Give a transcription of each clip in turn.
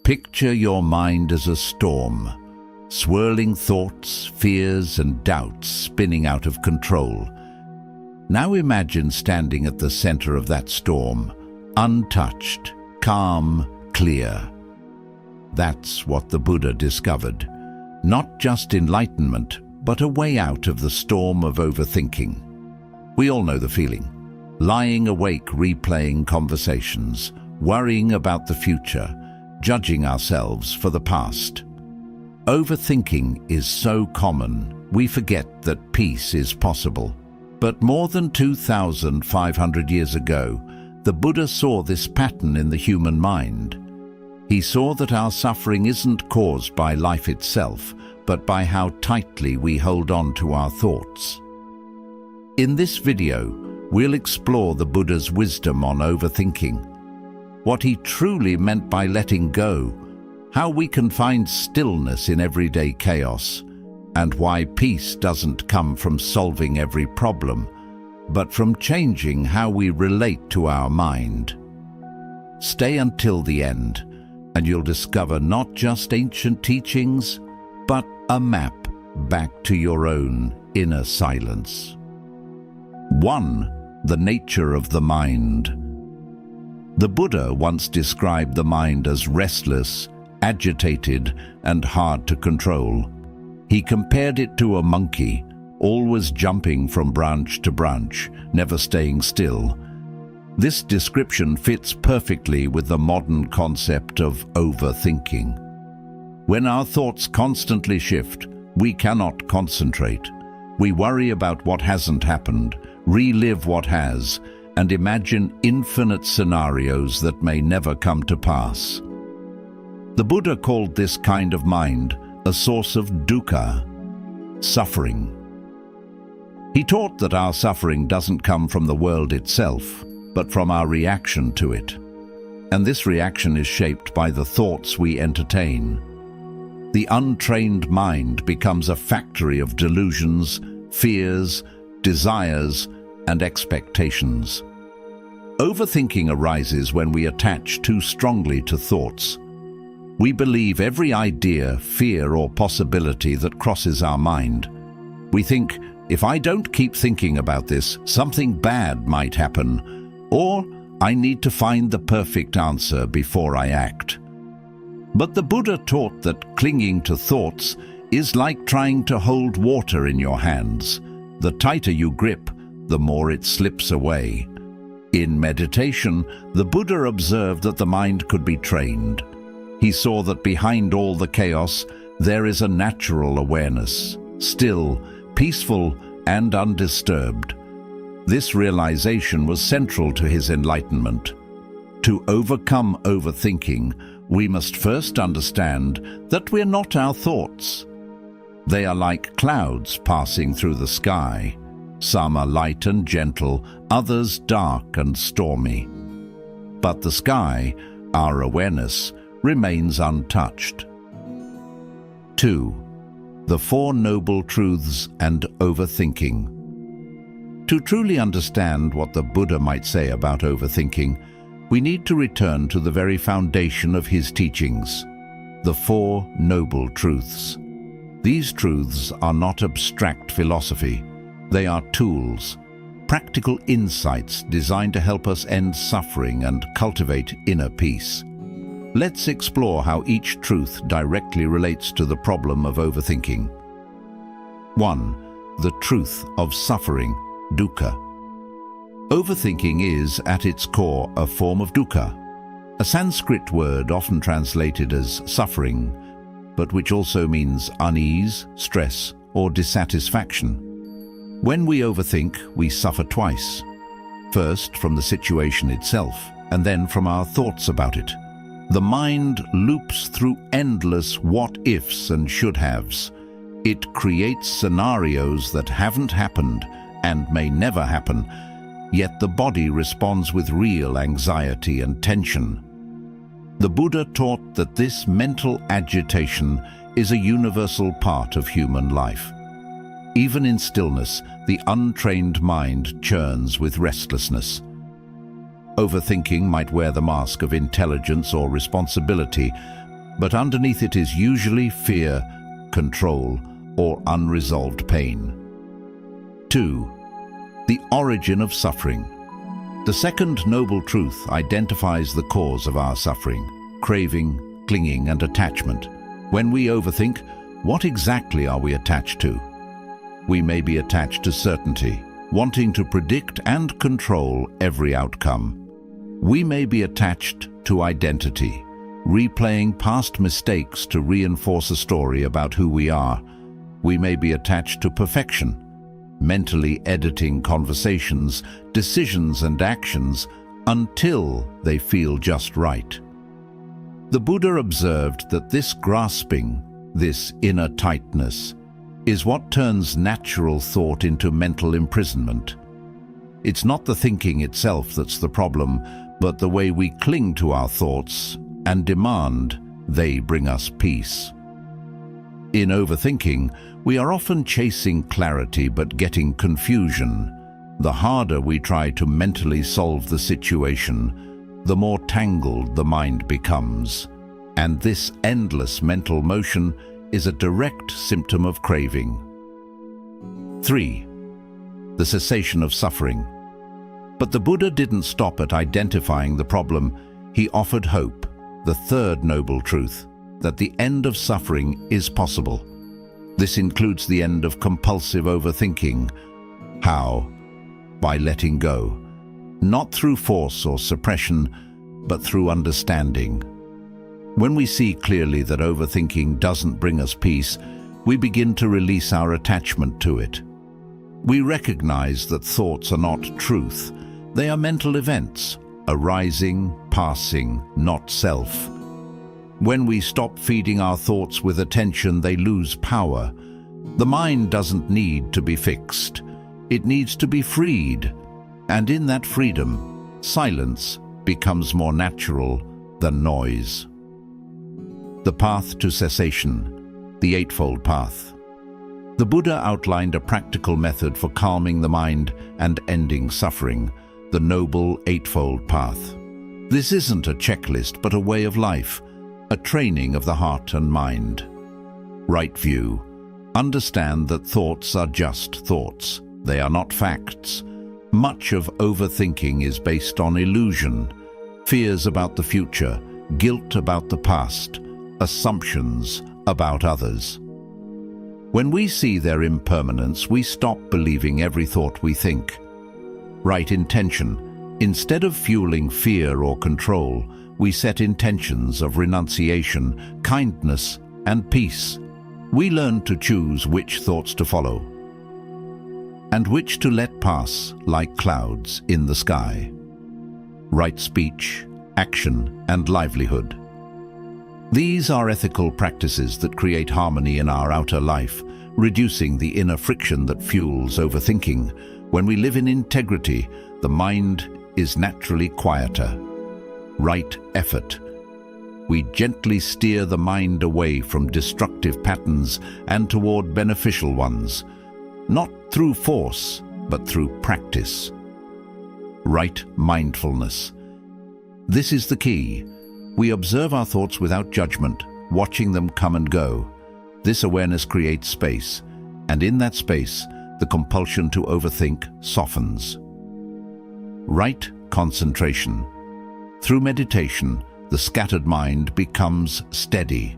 Picture your mind as a storm, swirling thoughts, fears, and doubts spinning out of control. Now imagine standing at the center of that storm, untouched, calm, clear. That's what the Buddha discovered. Not just enlightenment, but a way out of the storm of overthinking. We all know the feeling. Lying awake, replaying conversations, worrying about the future, judging ourselves for the past. Overthinking is so common, we forget that peace is possible. But more than 2,500 years ago, the Buddha saw this pattern in the human mind. He saw that our suffering isn't caused by life itself, but by how tightly we hold on to our thoughts. In this video, we'll explore the Buddha's wisdom on overthinking, what he truly meant by letting go, how we can find stillness in everyday chaos, and why peace doesn't come from solving every problem, but from changing how we relate to our mind. Stay until the end, and you'll discover not just ancient teachings, but a map back to your own inner silence. 1. The nature of the mind. The Buddha once described the mind as restless, agitated, and hard to control. He compared it to a monkey, always jumping from branch to branch, never staying still. This description fits perfectly with the modern concept of overthinking. When our thoughts constantly shift, we cannot concentrate. We worry about what hasn't happened, relive what has, and imagine infinite scenarios that may never come to pass. The Buddha called this kind of mind a source of dukkha, suffering. He taught that our suffering doesn't come from the world itself, but from our reaction to it. And this reaction is shaped by the thoughts we entertain. The untrained mind becomes a factory of delusions, fears, desires, and expectations. Overthinking arises when we attach too strongly to thoughts. We believe every idea, fear, or possibility that crosses our mind. We think, if I don't keep thinking about this, something bad might happen, or I need to find the perfect answer before I act. But the Buddha taught that clinging to thoughts is like trying to hold water in your hands. The tighter you grip, the more it slips away. In meditation, the Buddha observed that the mind could be trained. He saw that behind all the chaos, there is a natural awareness, still, peaceful, and undisturbed. This realization was central to his enlightenment. To overcome overthinking, we must first understand that we're not our thoughts. They are like clouds passing through the sky. Some are light and gentle, others dark and stormy. But the sky, our awareness, remains untouched. 2. The Four Noble Truths and Overthinking. To truly understand what the Buddha might say about overthinking, we need to return to the very foundation of his teachings, the Four Noble Truths. These truths are not abstract philosophy. They are tools, practical insights designed to help us end suffering and cultivate inner peace. Let's explore how each truth directly relates to the problem of overthinking. 1. The truth of suffering, dukkha. Overthinking is, at its core, a form of dukkha, a Sanskrit word often translated as suffering, but which also means unease, stress, or dissatisfaction. When we overthink, we suffer twice. First, from the situation itself, and then from our thoughts about it. The mind loops through endless what-ifs and should-haves. It creates scenarios that haven't happened and may never happen, yet the body responds with real anxiety and tension. The Buddha taught that this mental agitation is a universal part of human life. Even in stillness, the untrained mind churns with restlessness. Overthinking might wear the mask of intelligence or responsibility, but underneath it is usually fear, control, or unresolved pain. 2. The origin of suffering. The second noble truth identifies the cause of our suffering: craving, clinging, and attachment. When we overthink, what exactly are we attached to? We may be attached to certainty, wanting to predict and control every outcome. We may be attached to identity, replaying past mistakes to reinforce a story about who we are. We may be attached to perfection, mentally editing conversations, decisions, and actions until they feel just right. The Buddha observed that this grasping, this inner tightness, is what turns natural thought into mental imprisonment. It's not the thinking itself that's the problem, but the way we cling to our thoughts and demand they bring us peace. In overthinking, we are often chasing clarity but getting confusion. The harder we try to mentally solve the situation, the more tangled the mind becomes. And this endless mental motion is a direct symptom of craving. 3. The cessation of suffering. But the Buddha didn't stop at identifying the problem. He offered hope, the third noble truth, that the end of suffering is possible. This includes the end of compulsive overthinking. How? By letting go. Not through force or suppression, but through understanding. When we see clearly that overthinking doesn't bring us peace, we begin to release our attachment to it. We recognize that thoughts are not truth. They are mental events, arising, passing, not self. When we stop feeding our thoughts with attention, they lose power. The mind doesn't need to be fixed. It needs to be freed. And in that freedom, silence becomes more natural than noise. The path to cessation, the Eightfold Path. The Buddha outlined a practical method for calming the mind and ending suffering, the Noble Eightfold Path. This isn't a checklist, but a way of life, a training of the heart and mind. Right view. Understand that thoughts are just thoughts. They are not facts. Much of overthinking is based on illusion, fears about the future, guilt about the past, assumptions about others. When we see their impermanence, we stop believing every thought we think. Right intention. Instead of fueling fear or control, we set intentions of renunciation, kindness, and peace. We learn to choose which thoughts to follow and which to let pass like clouds in the sky. Right speech, action, and livelihood. These are ethical practices that create harmony in our outer life, reducing the inner friction that fuels overthinking. When we live in integrity, the mind is naturally quieter. Right effort. We gently steer the mind away from destructive patterns and toward beneficial ones, not through force, but through practice. Right mindfulness. This is the key. We observe our thoughts without judgment, watching them come and go. This awareness creates space, and in that space, the compulsion to overthink softens. Right concentration. Through meditation, the scattered mind becomes steady.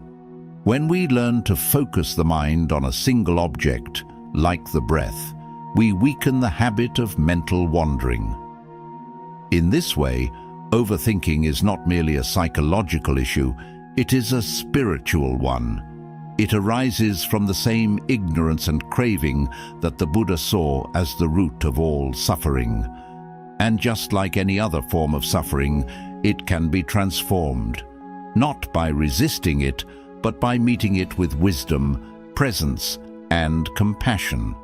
When we learn to focus the mind on a single object, like the breath, we weaken the habit of mental wandering. In this way, overthinking is not merely a psychological issue, it is a spiritual one. It arises from the same ignorance and craving that the Buddha saw as the root of all suffering. And just like any other form of suffering, it can be transformed, not by resisting it, but by meeting it with wisdom, presence, and compassion.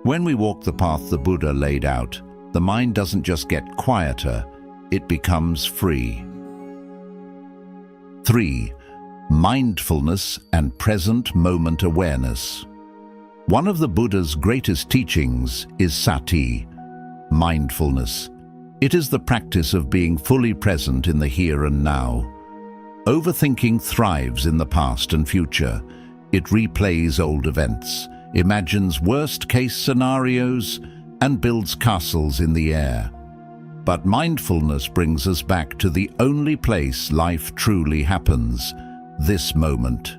When we walk the path the Buddha laid out, the mind doesn't just get quieter, it becomes free. 3. Mindfulness and present moment awareness. One of the Buddha's greatest teachings is sati, mindfulness. It is the practice of being fully present in the here and now. Overthinking thrives in the past and future. It replays old events, imagines worst-case scenarios, and builds castles in the air. But mindfulness brings us back to the only place life truly happens, this moment.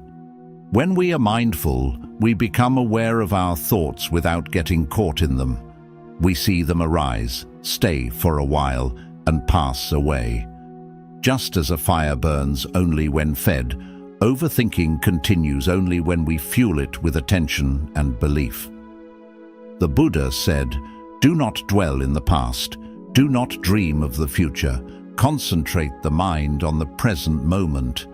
When we are mindful, we become aware of our thoughts without getting caught in them. We see them arise, stay for a while, and pass away. Just as a fire burns only when fed, overthinking continues only when we fuel it with attention and belief. The Buddha said, "Do not dwell in the past. Do not dream of the future. Concentrate the mind on the present moment."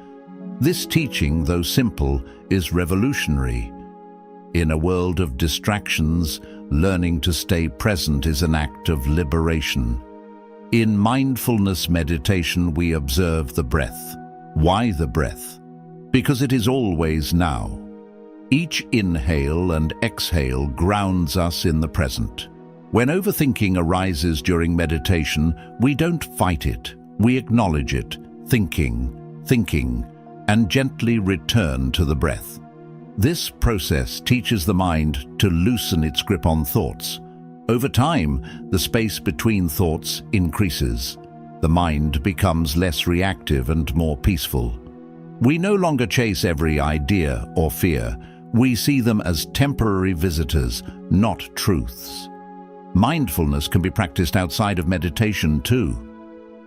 This teaching, though simple, is revolutionary. In a world of distractions, learning to stay present is an act of liberation. In mindfulness meditation, we observe the breath. Why the breath? Because it is always now. Each inhale and exhale grounds us in the present. When overthinking arises during meditation, we don't fight it. We acknowledge it, thinking, and gently return to the breath. This process teaches the mind to loosen its grip on thoughts. Over time, the space between thoughts increases. The mind becomes less reactive and more peaceful. We no longer chase every idea or fear. We see them as temporary visitors, not truths. Mindfulness can be practiced outside of meditation too.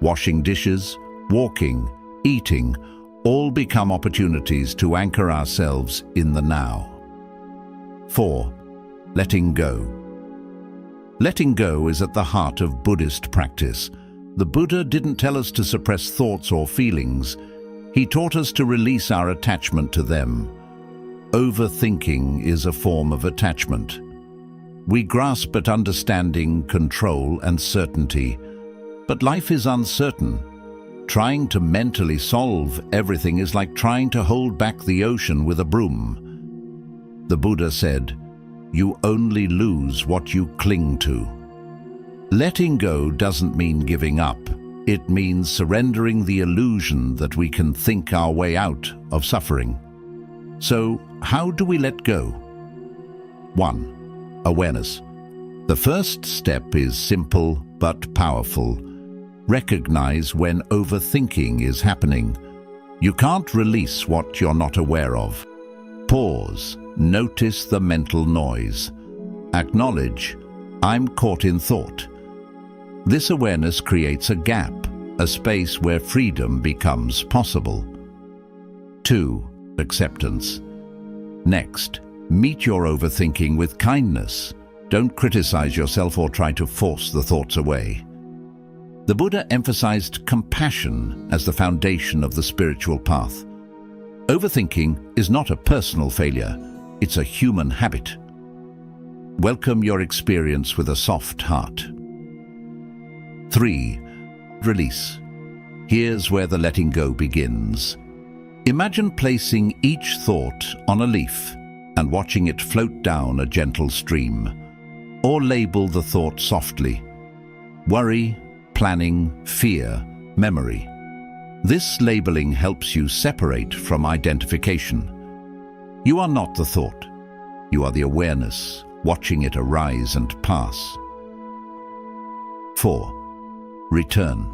Washing dishes, walking, eating, all become opportunities to anchor ourselves in the now. 4. Letting go. Letting go is at the heart of Buddhist practice. The Buddha didn't tell us to suppress thoughts or feelings. He taught us to release our attachment to them. Overthinking is a form of attachment. We grasp at understanding, control, and certainty. But life is uncertain. Trying to mentally solve everything is like trying to hold back the ocean with a broom. The Buddha said, "You only lose what you cling to." Letting go doesn't mean giving up. It means surrendering the illusion that we can think our way out of suffering. So, how do we let go? 1. Awareness. The first step is simple but powerful. Recognize when overthinking is happening. You can't release what you're not aware of. Pause. Notice the mental noise. Acknowledge, I'm caught in thought. This awareness creates a gap, a space where freedom becomes possible. 2. Acceptance. Next, meet your overthinking with kindness. Don't criticize yourself or try to force the thoughts away. The Buddha emphasized compassion as the foundation of the spiritual path. Overthinking is not a personal failure, it's a human habit. Welcome your experience with a soft heart. 3. Release. Here's where the letting go begins. Imagine placing each thought on a leaf and watching it float down a gentle stream. Or label the thought softly. Worry, planning, fear, memory. This labeling helps you separate from identification. You are not the thought. You are the awareness, watching it arise and pass. 4. Return.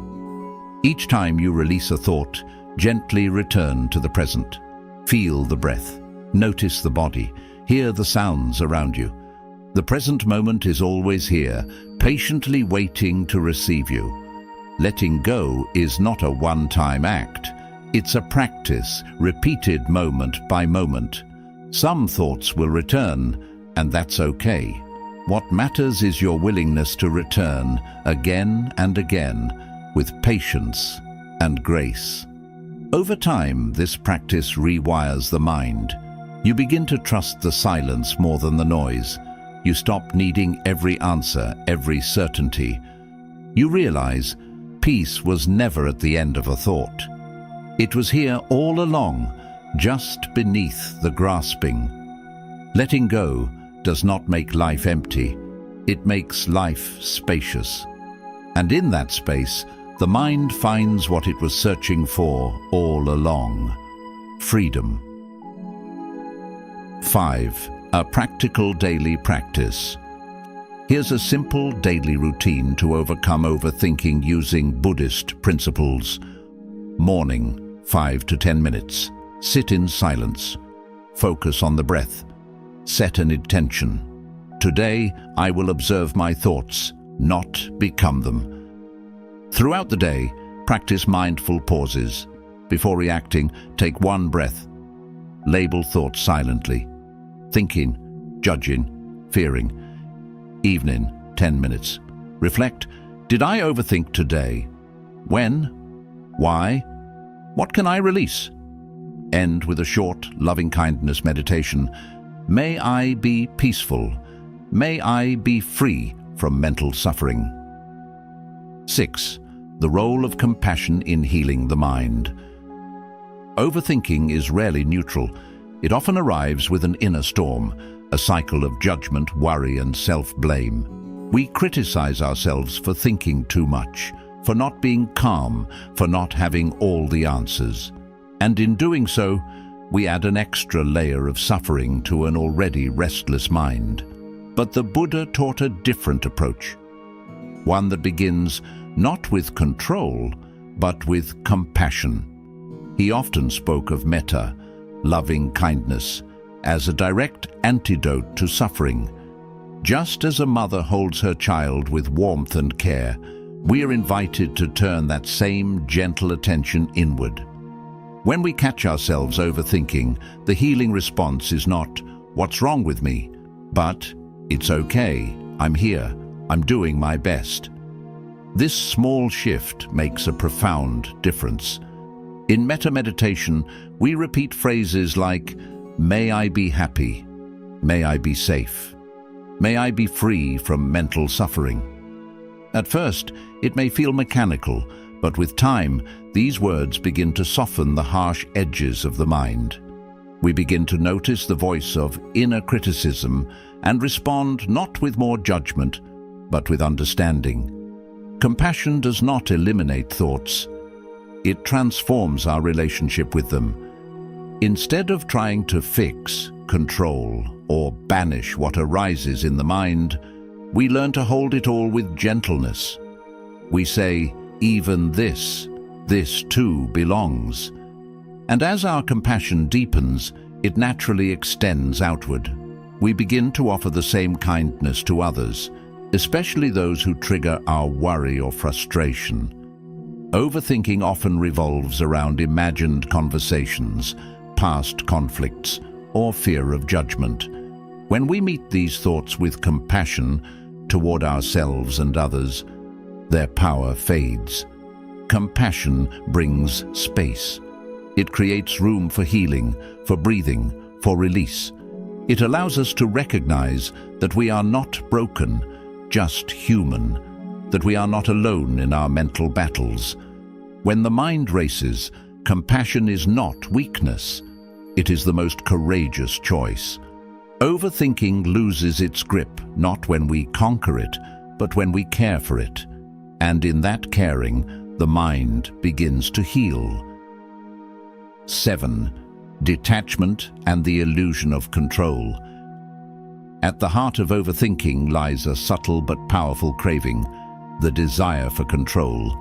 Each time you release a thought, gently return to the present. Feel the breath. Notice the body. Hear the sounds around you. The present moment is always here, patiently waiting to receive you. Letting go is not a one-time act. It's a practice, repeated moment by moment. Some thoughts will return, and that's okay. What matters is your willingness to return again and again with patience and grace. Over time, this practice rewires the mind. You begin to trust the silence more than the noise. You stop needing every answer, every certainty. You realize peace was never at the end of a thought. It was here all along, just beneath the grasping. Letting go does not make life empty. It makes life spacious. And in that space, the mind finds what it was searching for all along: freedom. 5. A practical daily practice. Here's a simple daily routine to overcome overthinking using Buddhist principles. Morning, 5 to 10 minutes. Sit in silence. Focus on the breath. Set an intention. Today, I will observe my thoughts, not become them. Throughout the day, practice mindful pauses. Before reacting, take one breath. Label thoughts silently. Thinking, judging, fearing. Evening, 10 minutes. Reflect. Did I overthink today? When? Why? What can I release? End with a short, loving-kindness meditation. May I be peaceful. May I be free from mental suffering. 6. The role of compassion in healing the mind. Overthinking is rarely neutral. It often arrives with an inner storm, a cycle of judgment, worry, and self-blame. We criticize ourselves for thinking too much, for not being calm, for not having all the answers. And in doing so, we add an extra layer of suffering to an already restless mind. But the Buddha taught a different approach, one that begins not with control, but with compassion. He often spoke of metta, loving kindness, as a direct antidote to suffering. Just as a mother holds her child with warmth and care, we are invited to turn that same gentle attention inward. When we catch ourselves overthinking, the healing response is not, "What's wrong with me?" but, "It's okay, I'm here, I'm doing my best." This small shift makes a profound difference. In metta meditation, we repeat phrases like, "May I be happy. May I be safe. May I be free from mental suffering." At first, it may feel mechanical, but with time, these words begin to soften the harsh edges of the mind. We begin to notice the voice of inner criticism and respond not with more judgment, but with understanding. Compassion does not eliminate thoughts. It transforms our relationship with them. Instead of trying to fix, control, or banish what arises in the mind, we learn to hold it all with gentleness. We say, "Even this too belongs." And as our compassion deepens, it naturally extends outward. We begin to offer the same kindness to others, especially those who trigger our worry or frustration. Overthinking often revolves around imagined conversations, past conflicts, or fear of judgment. When we meet these thoughts with compassion toward ourselves and others, their power fades. Compassion brings space. It creates room for healing, for breathing, for release. It allows us to recognize that we are not broken, just human, that we are not alone in our mental battles. When the mind races, compassion is not weakness. It is the most courageous choice. Overthinking loses its grip not when we conquer it, but when we care for it. And in that caring, the mind begins to heal. 7. Detachment and the illusion of control. At the heart of overthinking lies a subtle but powerful craving, the desire for control.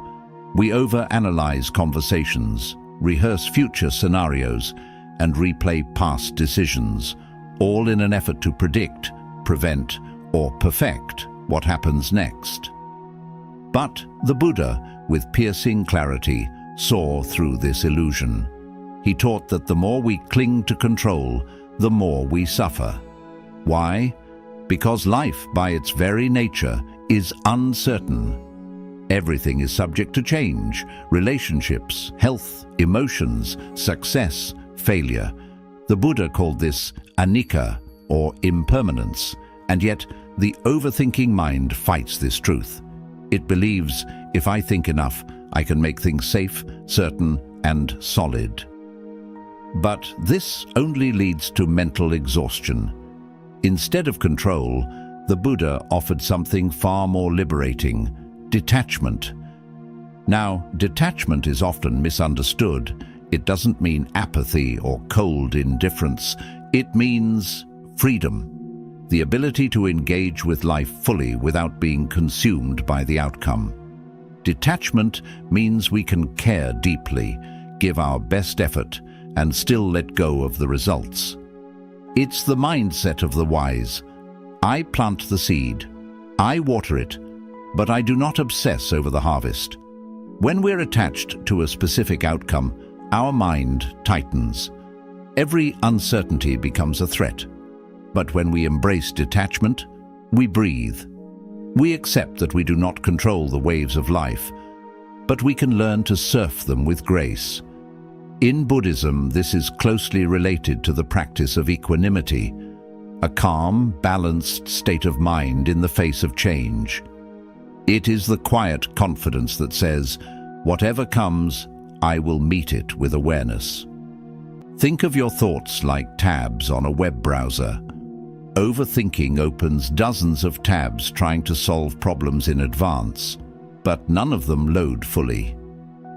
We overanalyze conversations, rehearse future scenarios, and replay past decisions, all in an effort to predict, prevent, or perfect what happens next. But the Buddha, with piercing clarity, saw through this illusion. He taught that the more we cling to control, the more we suffer. Why? Because life, by its very nature, is uncertain. Everything is subject to change: relationships, health, emotions, success, failure. The Buddha called this anicca, or impermanence, and yet the overthinking mind fights this truth. It believes, if I think enough, I can make things safe, certain, and solid. But this only leads to mental exhaustion. Instead of control, the Buddha offered something far more liberating: detachment. Now, detachment is often misunderstood. It doesn't mean apathy or cold indifference. It means freedom, the ability to engage with life fully without being consumed by the outcome. Detachment means we can care deeply, give our best effort, and still let go of the results. It's the mindset of the wise. I plant the seed, I water it, but I do not obsess over the harvest. When we're attached to a specific outcome, our mind tightens. Every uncertainty becomes a threat. But when we embrace detachment, we breathe. We accept that we do not control the waves of life, but we can learn to surf them with grace. In Buddhism, this is closely related to the practice of equanimity, a calm, balanced state of mind in the face of change. It is the quiet confidence that says, whatever comes, I will meet it with awareness. Think of your thoughts like tabs on a web browser. Overthinking opens dozens of tabs trying to solve problems in advance, but none of them load fully.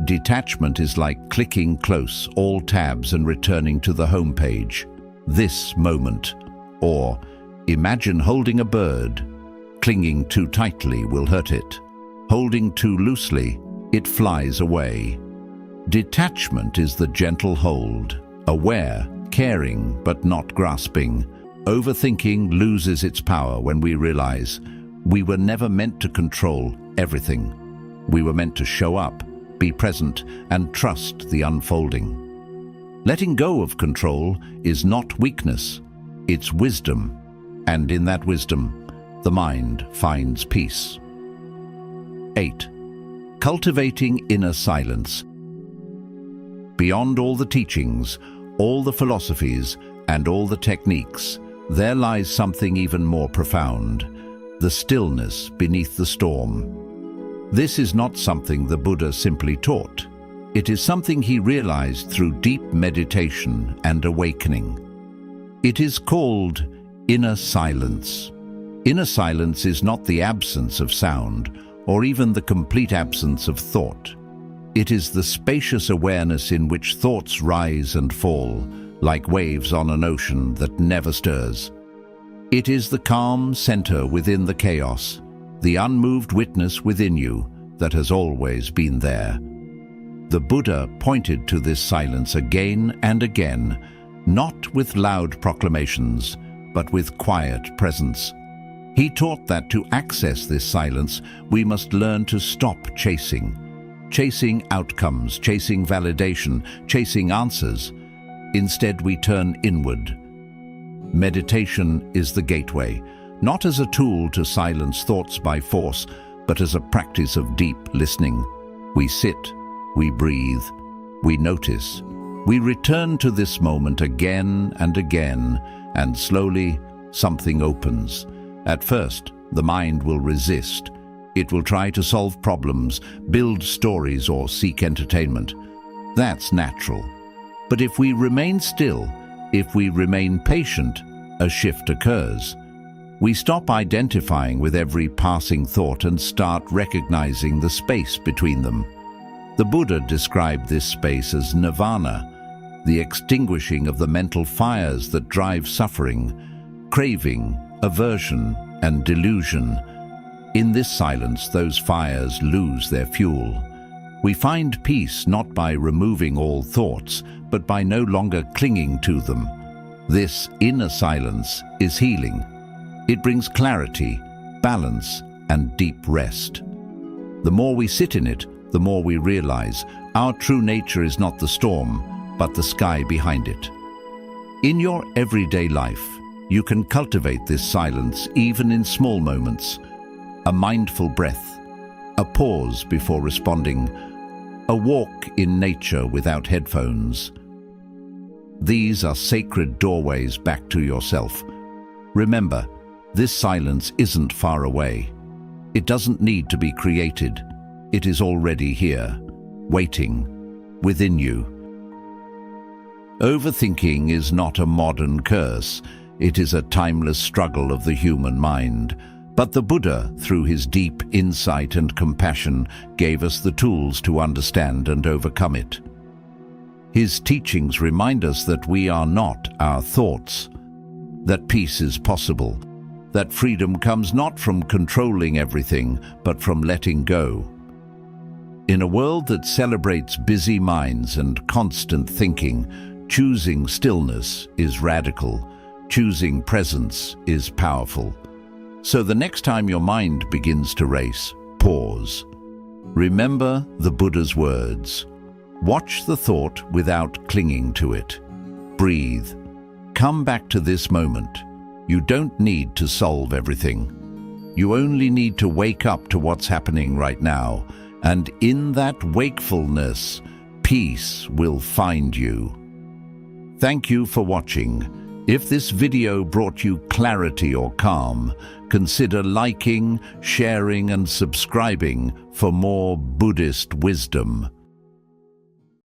Detachment is like clicking close all tabs and returning to the home page. This moment. Or, imagine holding a bird. Clinging too tightly will hurt it. Holding too loosely, it flies away. Detachment is the gentle hold, aware, caring, but not grasping. Overthinking loses its power when we realize we were never meant to control everything. We were meant to show up, be present, and trust the unfolding. Letting go of control is not weakness, it's wisdom, and in that wisdom, the mind finds peace. 8. Cultivating inner silence. Beyond all the teachings, all the philosophies, and all the techniques, there lies something even more profound, the stillness beneath the storm. This is not something the Buddha simply taught. It is something he realized through deep meditation and awakening. It is called inner silence. Inner silence is not the absence of sound, or even the complete absence of thought. It is the spacious awareness in which thoughts rise and fall, like waves on an ocean that never stirs. It is the calm center within the chaos, the unmoved witness within you that has always been there. The Buddha pointed to this silence again and again, not with loud proclamations, but with quiet presence. He taught that to access this silence, we must learn to stop chasing outcomes, chasing validation, chasing answers. Instead, we turn inward. Meditation is the gateway, not as a tool to silence thoughts by force, but as a practice of deep listening. We sit, we breathe, we notice. We return to this moment again and again, and slowly something opens. At first, the mind will resist. It will try to solve problems, build stories, or seek entertainment. That's natural. But if we remain still, if we remain patient, a shift occurs. We stop identifying with every passing thought and start recognizing the space between them. The Buddha described this space as nirvana, the extinguishing of the mental fires that drive suffering, craving, aversion, and delusion. In this silence, those fires lose their fuel. We find peace not by removing all thoughts, but by no longer clinging to them. This inner silence is healing. It brings clarity, balance, and deep rest. The more we sit in it, the more we realize our true nature is not the storm, but the sky behind it. In your everyday life, you can cultivate this silence even in small moments. A mindful breath, a pause before responding, a walk in nature without headphones. These are sacred doorways back to yourself. Remember, this silence isn't far away. It doesn't need to be created. It is already here, waiting, within you. Overthinking is not a modern curse. It is a timeless struggle of the human mind. But the Buddha, through his deep insight and compassion, gave us the tools to understand and overcome it. His teachings remind us that we are not our thoughts, that peace is possible, that freedom comes not from controlling everything, but from letting go. In a world that celebrates busy minds and constant thinking, choosing stillness is radical, choosing presence is powerful. So the next time your mind begins to race, pause. Remember the Buddha's words. Watch the thought without clinging to it. Breathe. Come back to this moment. You don't need to solve everything. You only need to wake up to what's happening right now, and in that wakefulness, peace will find you. Thank you for watching. If this video brought you clarity or calm, consider liking, sharing, and subscribing for more Buddhist wisdom.